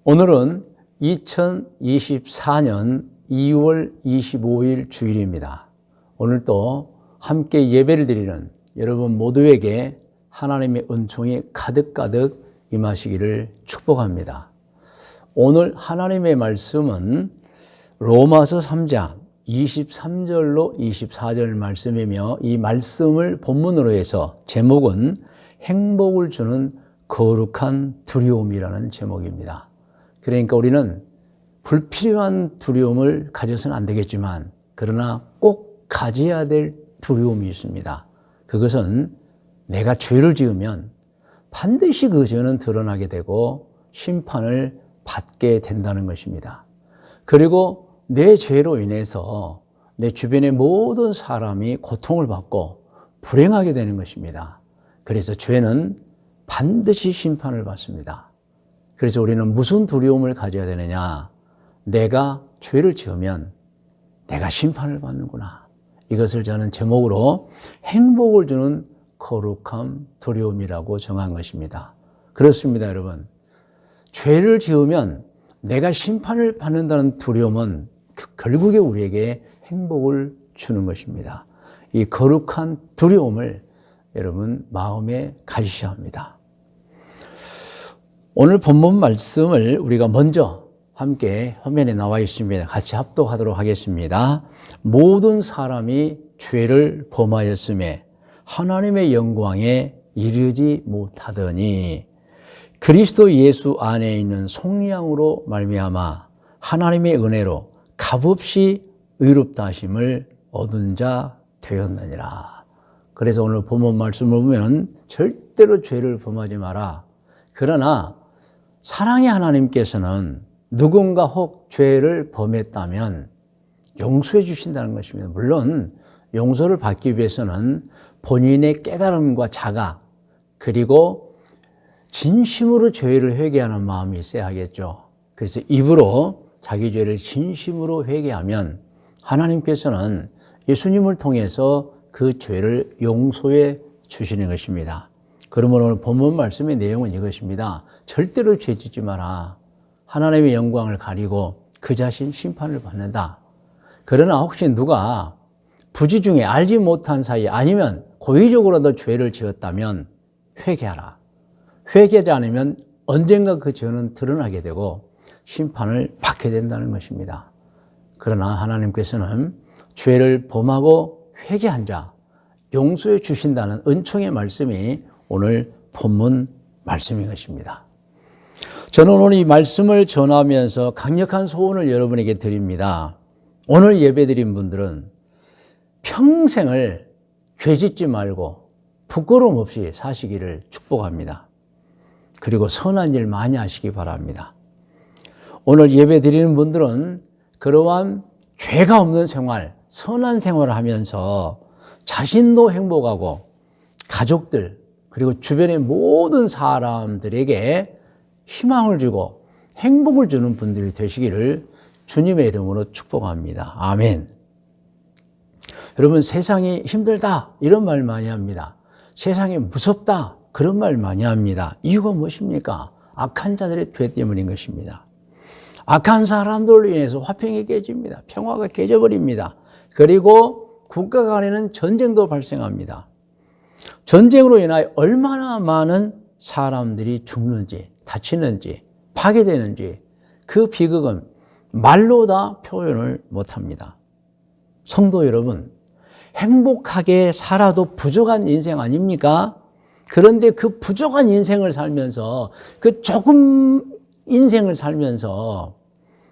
오늘은 2024년 2월 25일 주일입니다. 오늘 또 함께 예배를 드리는 여러분 모두에게 하나님의 은총이 가득가득 임하시기를 축복합니다. 오늘 하나님의 말씀은 로마서 3장 23절로 24절 말씀이며, 이 말씀을 본문으로 해서 제목은 행복을 주는 거룩한 두려움이라는 제목입니다. 그러니까 우리는 불필요한 두려움을 가져서는 안 되겠지만, 그러나 꼭 가져야 될 두려움이 있습니다. 그것은 내가 죄를 지으면 반드시 그 죄는 드러나게 되고 심판을 받게 된다는 것입니다. 그리고 내 죄로 인해서 내 주변의 모든 사람이 고통을 받고 불행하게 되는 것입니다. 그래서 죄는 반드시 심판을 받습니다. 그래서 우리는 무슨 두려움을 가져야 되느냐? 내가 죄를 지으면 내가 심판을 받는구나. 이것을 저는 제목으로 행복을 주는 거룩한 두려움이라고 정한 것입니다. 그렇습니다, 여러분. 죄를 지으면 내가 심판을 받는다는 두려움은 결국에 우리에게 행복을 주는 것입니다. 이 거룩한 두려움을 여러분 마음에 가지셔야 합니다. 오늘 본문 말씀을 우리가 먼저 함께 화면에 나와 있습니다. 같이 합독하도록 하겠습니다. 모든 사람이 죄를 범하였음에 하나님의 영광에 이르지 못하더니 그리스도 예수 안에 있는 속량으로 말미암아 하나님의 은혜로 값없이 의롭다 하심을 얻은 자 되었느니라. 그래서 오늘 본문 말씀을 보면 절대로 죄를 범하지 마라. 그러나 사랑의 하나님께서는 누군가 혹 죄를 범했다면 용서해 주신다는 것입니다. 물론 용서를 받기 위해서는 본인의 깨달음과 자각, 그리고 진심으로 죄를 회개하는 마음이 있어야 하겠죠. 그래서 입으로 자기 죄를 진심으로 회개하면 하나님께서는 예수님을 통해서 그 죄를 용서해 주시는 것입니다. 그러면 오늘 본문 말씀의 내용은 이것입니다. 절대로 죄 짓지 마라. 하나님의 영광을 가리고 그 자신 심판을 받는다. 그러나 혹시 누가 부지 중에 알지 못한 사이에 아니면 고의적으로도 죄를 지었다면 회개하라. 회개하지 않으면 언젠가 그 죄는 드러나게 되고 심판을 받게 된다는 것입니다. 그러나 하나님께서는 죄를 범하고 회개한 자 용서해 주신다는 은총의 말씀이 오늘 본문 말씀인 것입니다. 저는 오늘 이 말씀을 전하면서 강력한 소원을 여러분에게 드립니다. 오늘 예배드린 분들은 평생을 죄짓지 말고 부끄러움 없이 사시기를 축복합니다. 그리고 선한 일 많이 하시기 바랍니다. 오늘 예배드리는 분들은 그러한 죄가 없는 생활, 선한 생활을 하면서 자신도 행복하고 가족들, 그리고 주변의 모든 사람들에게 희망을 주고 행복을 주는 분들이 되시기를 주님의 이름으로 축복합니다. 아멘. 여러분, 세상이 힘들다 이런 말 많이 합니다. 세상이 무섭다 그런 말 많이 합니다. 이유가 무엇입니까? 악한 자들의 죄 때문인 것입니다. 악한 사람들로 인해서 화평이 깨집니다. 평화가 깨져버립니다. 그리고 국가 간에는 전쟁도 발생합니다. 전쟁으로 인하여 얼마나 많은 사람들이 죽는지, 다치는지, 파괴되는지 그 비극은 말로 다 표현을 못합니다. 성도 여러분, 행복하게 살아도 부족한 인생 아닙니까? 그런데 그 부족한 인생을 살면서, 그 조금 인생을 살면서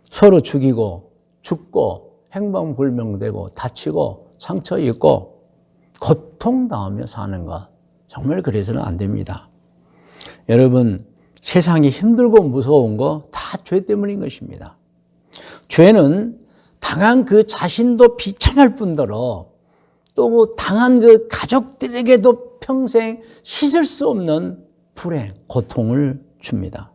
서로 죽이고 죽고 행방불명되고 다치고 상처 입고 고통당하며 사는 것, 정말 그래서는 안 됩니다. 여러분, 세상이 힘들고 무서운 거 다 죄 때문인 것입니다. 죄는 당한 그 자신도 비참할 뿐더러 또 당한 그 가족들에게도 평생 씻을 수 없는 불행, 고통을 줍니다.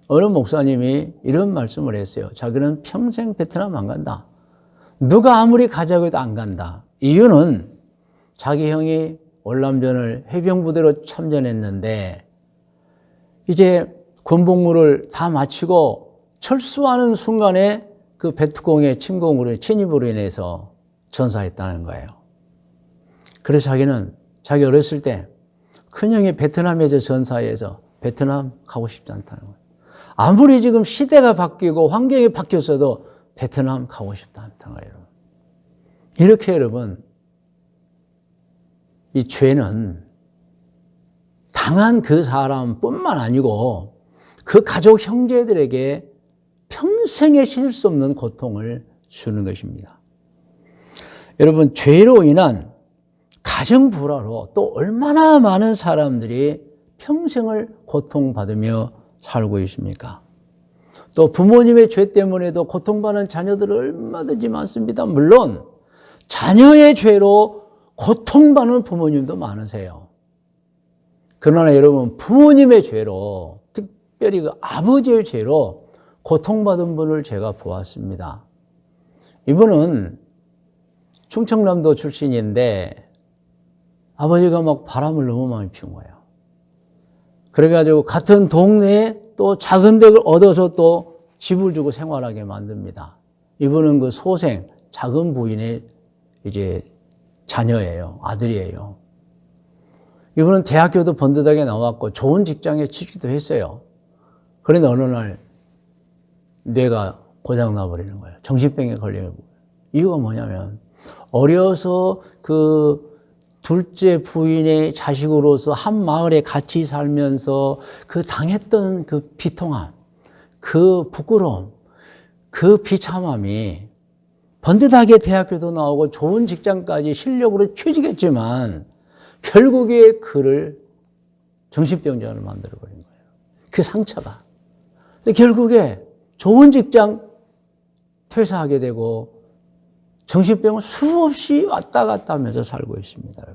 어느 목사님이 이런 말씀을 했어요. 자기는 평생 베트남 안 간다. 누가 아무리 가자고 해도 안 간다. 이유는 자기 형이 월남전을 해병부대로 참전했는데 이제 군복무를 다 마치고 철수하는 순간에 그 베트콩의 침입으로 인해서 전사했다는 거예요. 그래서 자기는 자기 어렸을 때 큰형이 베트남에서 전사해서 베트남 가고 싶지 않다는 거예요. 아무리 지금 시대가 바뀌고 환경이 바뀌었어도 베트남 가고 싶지 않다는 거예요. 이렇게 여러분, 이 죄는 당한 그 사람뿐만 아니고 그 가족 형제들에게 평생에 씻을 수 없는 고통을 주는 것입니다. 여러분, 죄로 인한 가정 불화로 또 얼마나 많은 사람들이 평생을 고통받으며 살고 있습니까? 또 부모님의 죄 때문에도 고통받는 자녀들 얼마든지 많습니다. 물론 자녀의 죄로 고통받는 부모님도 많으세요. 그러나 여러분, 부모님의 죄로, 특별히 그 아버지의 죄로 고통받은 분을 제가 보았습니다. 이분은 충청남도 출신인데 아버지가 막 바람을 너무 많이 피운 거예요. 그래가지고 같은 동네에 또 작은 댁을 얻어서 또 집을 주고 생활하게 만듭니다. 이분은 그 소생, 작은 부인의 이제 자녀예요. 아들이에요. 이분은 대학교도 번듯하게 나왔고 좋은 직장에 취직도 했어요. 그런데 어느 날 뇌가 고장 나버리는 거예요. 정신병에 걸리는 거예요. 이유가 뭐냐면 어려서 그 둘째 부인의 자식으로서 한 마을에 같이 살면서 그 당했던 그 비통함, 그 부끄러움, 그 비참함이 번듯하게 대학교도 나오고 좋은 직장까지 실력으로 취직했지만 결국에 그를 정신병자로 만들어버린 거예요. 그 상처가. 결국에 좋은 직장 퇴사하게 되고 정신병을 수없이 왔다 갔다 하면서 살고 있습니다.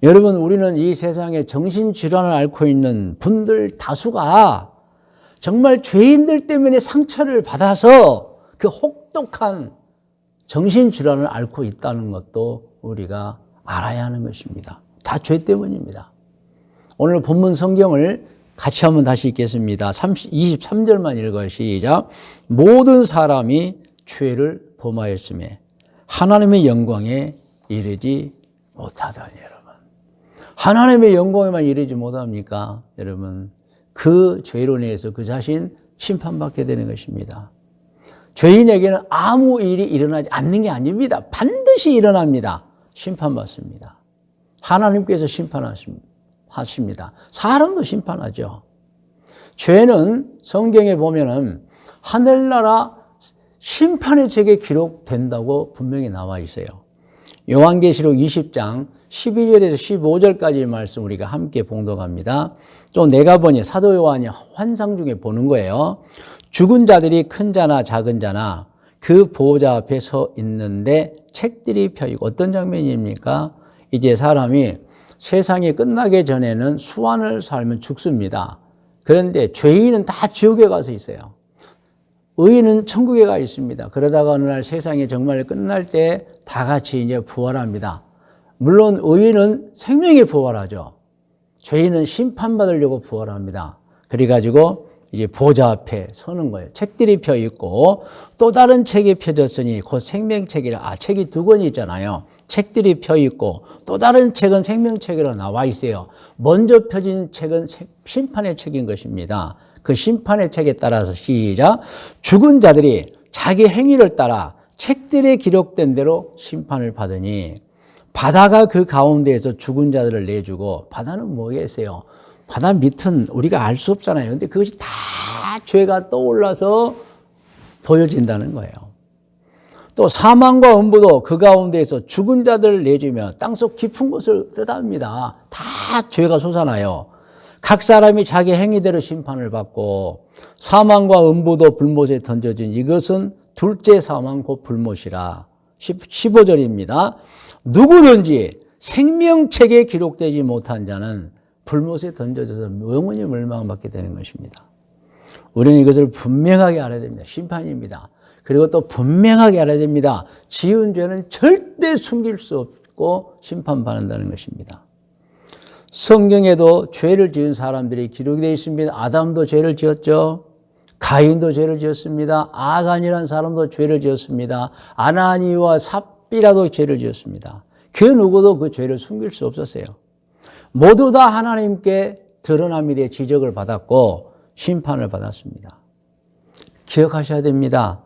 여러분, 우리는 이 세상에 정신질환을 앓고 있는 분들 다수가 정말 죄인들 때문에 상처를 받아서 그 혹독한 정신질환을 앓고 있다는 것도 우리가 알아야 하는 것입니다. 다 죄 때문입니다. 오늘 본문 성경을 같이 한번 다시 읽겠습니다. 23절만 읽어요. 시작. 모든 사람이 죄를 범하였음에 하나님의 영광에 이르지 못하다니. 여러분, 하나님의 영광에만 이르지 못합니까? 여러분, 그 죄로 인해서 그 자신 심판받게 되는 것입니다. 죄인에게는 아무 일이 일어나지 않는 게 아닙니다. 반드시 일어납니다. 심판받습니다. 하나님께서 심판하십니다. 사람도 심판하죠. 죄는 성경에 보면은 하늘나라 심판의 책에 기록된다고 분명히 나와 있어요. 요한계시록 20장 12절에서 15절까지의 말씀 우리가 함께 봉독합니다. 또 내가 보니 사도 요한이 환상 중에 보는 거예요. 죽은 자들이 큰 자나 작은 자나 그 보호자 앞에 서 있는데 책들이 펴있고, 어떤 장면입니까? 이제 사람이 세상이 끝나기 전에는 수완을 살면 죽습니다. 그런데 죄인은 다 지옥에 가서 있어요. 의인은 천국에 가 있습니다. 그러다가 어느 날 세상이 정말 끝날 때 다 같이 이제 부활합니다. 물론 의인은 생명에 부활하죠. 죄인은 심판받으려고 부활합니다. 그래가지고 이제 보좌 앞에 서는 거예요. 책들이 펴 있고 또 다른 책이 펴졌으니 곧 생명책이라. 책이 두 권이 있잖아요. 책들이 펴 있고 또 다른 책은 생명책이라 나와 있어요. 먼저 펴진 책은 심판의 책인 것입니다. 그 심판의 책에 따라서 시작. 죽은 자들이 자기 행위를 따라 책들에 기록된 대로 심판을 받으니 바다가 그 가운데에서 죽은 자들을 내주고, 바다는 뭐겠어요? 바다 밑은 우리가 알 수 없잖아요. 그런데 그것이 다 죄가 떠올라서 보여진다는 거예요. 또 사망과 음부도 그 가운데에서 죽은 자들을 내주며 땅속 깊은 곳을 뜻합니다. 다 죄가 솟아나요. 각 사람이 자기 행위대로 심판을 받고 사망과 음부도 불못에 던져진 이것은 둘째 사망 곧 불못이라. 15절입니다. 누구든지 생명책에 기록되지 못한 자는 불못에 던져져서 영원히 멸망받게 되는 것입니다. 우리는 이것을 분명하게 알아야 됩니다. 심판입니다. 그리고 또 분명하게 알아야 됩니다. 지은 죄는 절대 숨길 수 없고 심판받는다는 것입니다. 성경에도 죄를 지은 사람들이 기록이 되어 있습니다. 아담도 죄를 지었죠. 가인도 죄를 지었습니다. 아간이라는 사람도 죄를 지었습니다. 아나니와 삽비라도 죄를 지었습니다. 그 누구도 그 죄를 숨길 수 없었어요. 모두 다 하나님께 드러남에 대해 지적을 받았고 심판을 받았습니다. 기억하셔야 됩니다.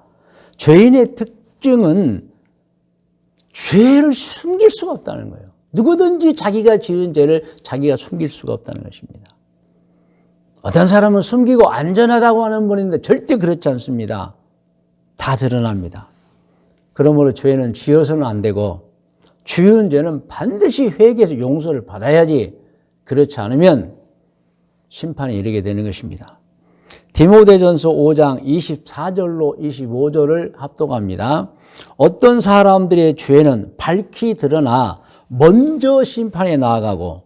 죄인의 특징은 죄를 숨길 수가 없다는 거예요. 누구든지 자기가 지은 죄를 자기가 숨길 수가 없다는 것입니다. 어떤 사람은 숨기고 안전하다고 하는 분인데 절대 그렇지 않습니다. 다 드러납니다. 그러므로 죄는 지어서는 안 되고 지은 죄는 반드시 회개해서 용서를 받아야지 그렇지 않으면 심판에 이르게 되는 것입니다. 디모데전서 5장 24절로 25절을 합독합니다. 어떤 사람들의 죄는 밝히 드러나 먼저 심판에 나아가고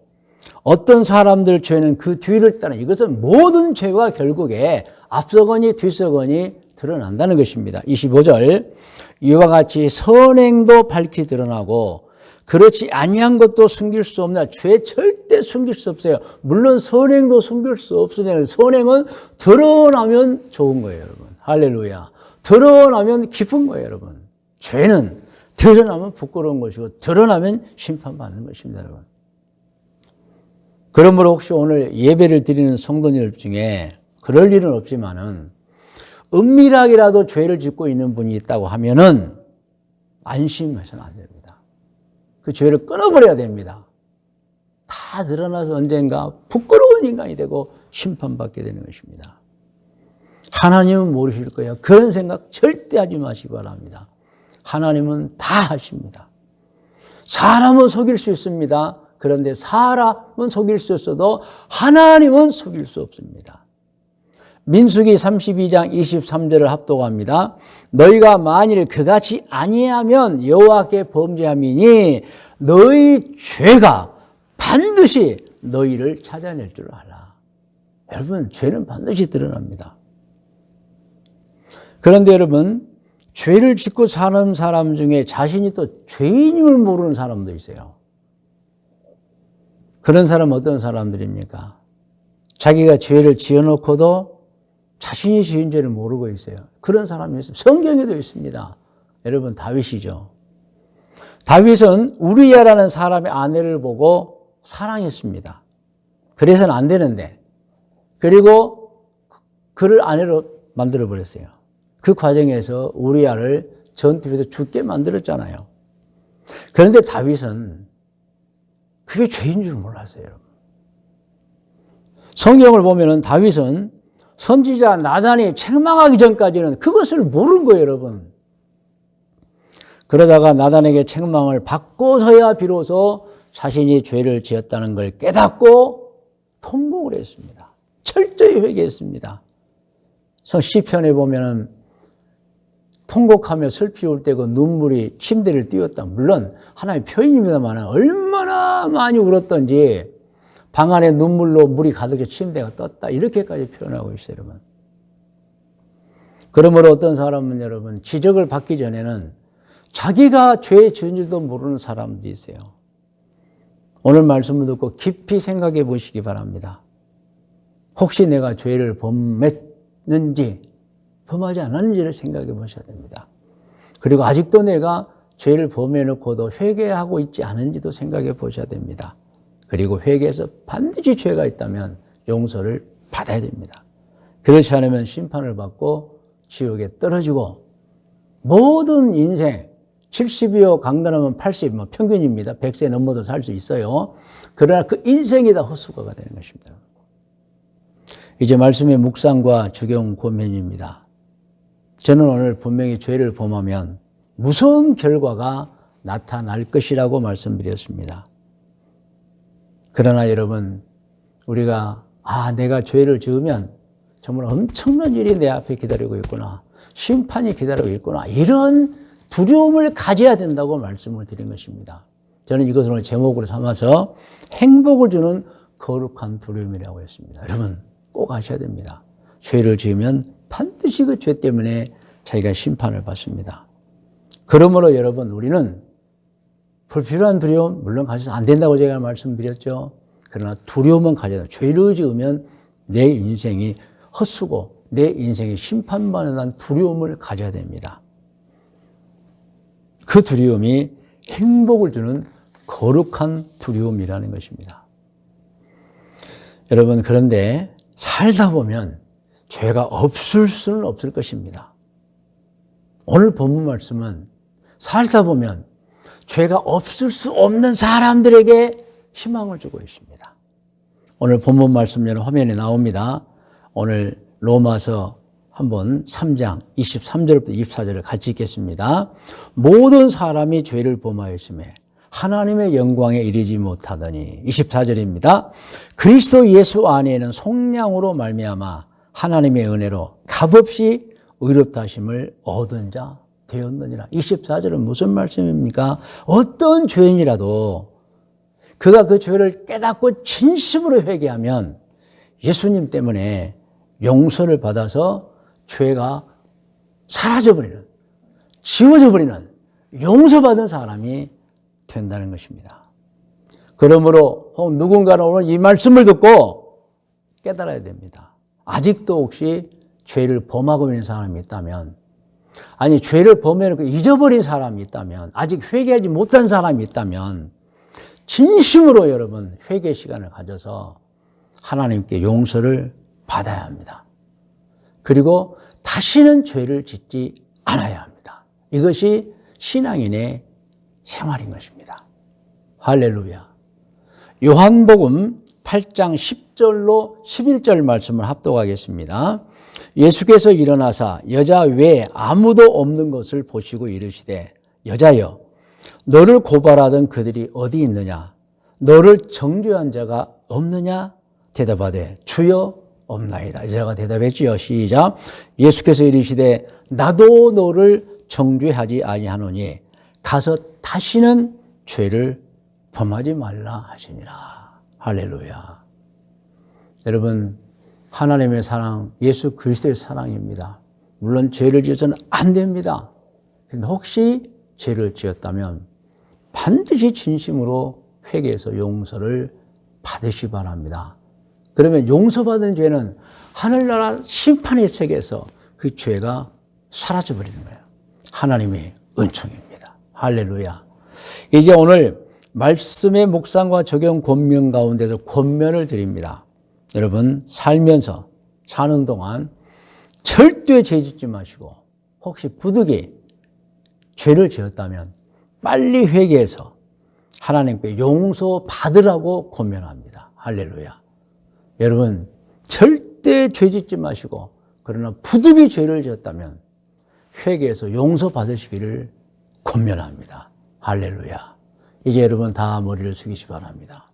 어떤 사람들 죄는 그 뒤를 따라 이것은 모든 죄가 결국에 앞서거니 뒤서거니 드러난다는 것입니다. 25절 이와 같이 선행도 밝히 드러나고 그렇지 아니한 것도 숨길 수 없나. 죄 절대 숨길 수 없어요. 물론 선행도 숨길 수 없으면 선행은 드러나면 좋은 거예요, 여러분. 할렐루야. 드러나면 기쁜 거예요, 여러분. 죄는 드러나면 부끄러운 것이고 드러나면 심판받는 것입니다, 여러분. 그러므로 혹시 오늘 예배를 드리는 성도님들 중에 그럴 일은 없지만은 은밀하게라도 죄를 짓고 있는 분이 있다고 하면은 안심해서는 안 됩니다. 그 죄를 끊어버려야 됩니다. 다 드러나서 언젠가 부끄러운 인간이 되고 심판받게 되는 것입니다. 하나님은 모르실 거예요. 그런 생각 절대 하지 마시기 바랍니다. 하나님은 다 하십니다. 사람은 속일 수 있습니다. 그런데 사람은 속일 수 있어도 하나님은 속일 수 없습니다. 민수기 32장 23절을 합독합니다. 너희가 만일 그같이 아니하면 여호와께 범죄함이니 너희 죄가 반드시 너희를 찾아낼 줄 알아. 여러분, 죄는 반드시 드러납니다. 그런데 여러분, 죄를 짓고 사는 사람 중에 자신이 또 죄인임을 모르는 사람도 있어요. 그런 사람은 어떤 사람들입니까? 자기가 죄를 지어놓고도 자신이 지은 죄를 모르고 있어요. 그런 사람이 있어요. 성경에도 있습니다. 여러분, 다윗이죠. 다윗은 우리야라는 사람의 아내를 보고 사랑했습니다. 그래서는 안 되는데, 그리고 그를 아내로 만들어버렸어요. 그 과정에서 우리야를 전투에서 죽게 만들었잖아요. 그런데 다윗은 그게 죄인 줄 몰랐어요. 성경을 보면은 다윗은 선지자 나단이 책망하기 전까지는 그것을 모르는 거예요, 여러분. 그러다가 나단에게 책망을 받고서야 비로소 자신이 죄를 지었다는 걸 깨닫고 통곡을 했습니다. 철저히 회개했습니다. 시편에 보면은 통곡하며 슬피 울 때 그 눈물이 침대를 띄웠다. 물론 하나의 표현입니다만 얼마나 많이 울었던지 방 안에 눈물로 물이 가득해 침대가 떴다. 이렇게까지 표현하고 있어요, 여러분. 그러므로 어떤 사람은 여러분 지적을 받기 전에는 자기가 죄 지은 줄도 모르는 사람들이 있어요. 오늘 말씀을 듣고 깊이 생각해 보시기 바랍니다. 혹시 내가 죄를 범했는지 범하지 않았는지를 생각해 보셔야 됩니다. 그리고 아직도 내가 죄를 범해놓고도 회개하고 있지 않은지도 생각해 보셔야 됩니다. 그리고 회개해서 반드시 죄가 있다면 용서를 받아야 됩니다. 그렇지 않으면 심판을 받고 지옥에 떨어지고 모든 인생 70이요 강단하면 80, 평균입니다. 100세 넘어도 살 수 있어요. 그러나 그 인생이 다 헛수고가 되는 것입니다. 이제 말씀의 묵상과 적용 고면입니다. 저는 오늘 분명히 죄를 범하면 무서운 결과가 나타날 것이라고 말씀드렸습니다. 그러나 여러분, 우리가 내가 죄를 지으면 정말 엄청난 일이 내 앞에 기다리고 있구나. 심판이 기다리고 있구나. 이런 두려움을 가져야 된다고 말씀을 드린 것입니다. 저는 이것을 오늘 제목으로 삼아서 행복을 주는 거룩한 두려움이라고 했습니다. 여러분, 꼭 아셔야 됩니다. 죄를 지으면 반드시 그 죄 때문에 자기가 심판을 받습니다. 그러므로 여러분, 우리는 불필요한 두려움 물론 가져서 안 된다고 제가 말씀드렸죠. 그러나 두려움은 가져야 된다. 죄를 지으면 내 인생이 헛수고 내 인생이 심판받는 난 두려움을 가져야 됩니다. 그 두려움이 행복을 주는 거룩한 두려움이라는 것입니다. 여러분, 그런데 살다 보면 죄가 없을 수는 없을 것입니다. 오늘 본문 말씀은 살다 보면 죄가 없을 수 없는 사람들에게 희망을 주고 있습니다. 오늘 본문 말씀은 화면에 나옵니다. 오늘 로마서 한번 3장 23절부터 24절을 같이 읽겠습니다. 모든 사람이 죄를 범하였음에 하나님의 영광에 이르지 못하더니 24절입니다. 그리스도 예수 안에는 속량으로 말미암아 하나님의 은혜로 값없이 의롭다 하심을 얻은 자 되었느니라. 24절은 무슨 말씀입니까? 어떤 죄인이라도 그가 그 죄를 깨닫고 진심으로 회개하면 예수님 때문에 용서를 받아서 죄가 사라져버리는, 지워져버리는 용서받은 사람이 된다는 것입니다. 그러므로 누군가는 오늘 이 말씀을 듣고 깨달아야 됩니다. 아직도 혹시 죄를 범하고 있는 사람이 있다면, 아니 죄를 범해놓고 잊어버린 사람이 있다면, 아직 회개하지 못한 사람이 있다면 진심으로 여러분 회개 시간을 가져서 하나님께 용서를 받아야 합니다. 그리고 다시는 죄를 짓지 않아야 합니다. 이것이 신앙인의 생활인 것입니다. 할렐루야. 요한복음 8장 10절로 11절 말씀을 합독하겠습니다. 예수께서 일어나사 여자 외에 아무도 없는 것을 보시고 이르시되 여자여 너를 고발하던 그들이 어디 있느냐? 너를 정죄한 자가 없느냐? 대답하되 주여 없나이다. 여자가 대답했지요. 시작. 예수께서 이르시되 나도 너를 정죄하지 아니하노니 가서 다시는 죄를 범하지 말라 하시니라. 할렐루야. 여러분, 하나님의 사랑, 예수 그리스도의 사랑입니다. 물론 죄를 지어서는 안 됩니다. 그런데 혹시 죄를 지었다면 반드시 진심으로 회개해서 용서를 받으시기 바랍니다. 그러면 용서받은 죄는 하늘나라 심판의 책에서 그 죄가 사라져버리는 거예요. 하나님의 은총입니다. 할렐루야. 이제 오늘 말씀의 묵상과 적용 권면 가운데서 권면을 드립니다. 여러분 살면서 사는 동안 절대 죄 짓지 마시고 혹시 부득이 죄를 지었다면 빨리 회개해서 하나님께 용서받으라고 권면합니다. 할렐루야. 여러분 절대 죄 짓지 마시고 그러나 부득이 죄를 지었다면 회개해서 용서받으시기를 권면합니다. 할렐루야. 이제 여러분 다 머리를 숙이시 바랍니다.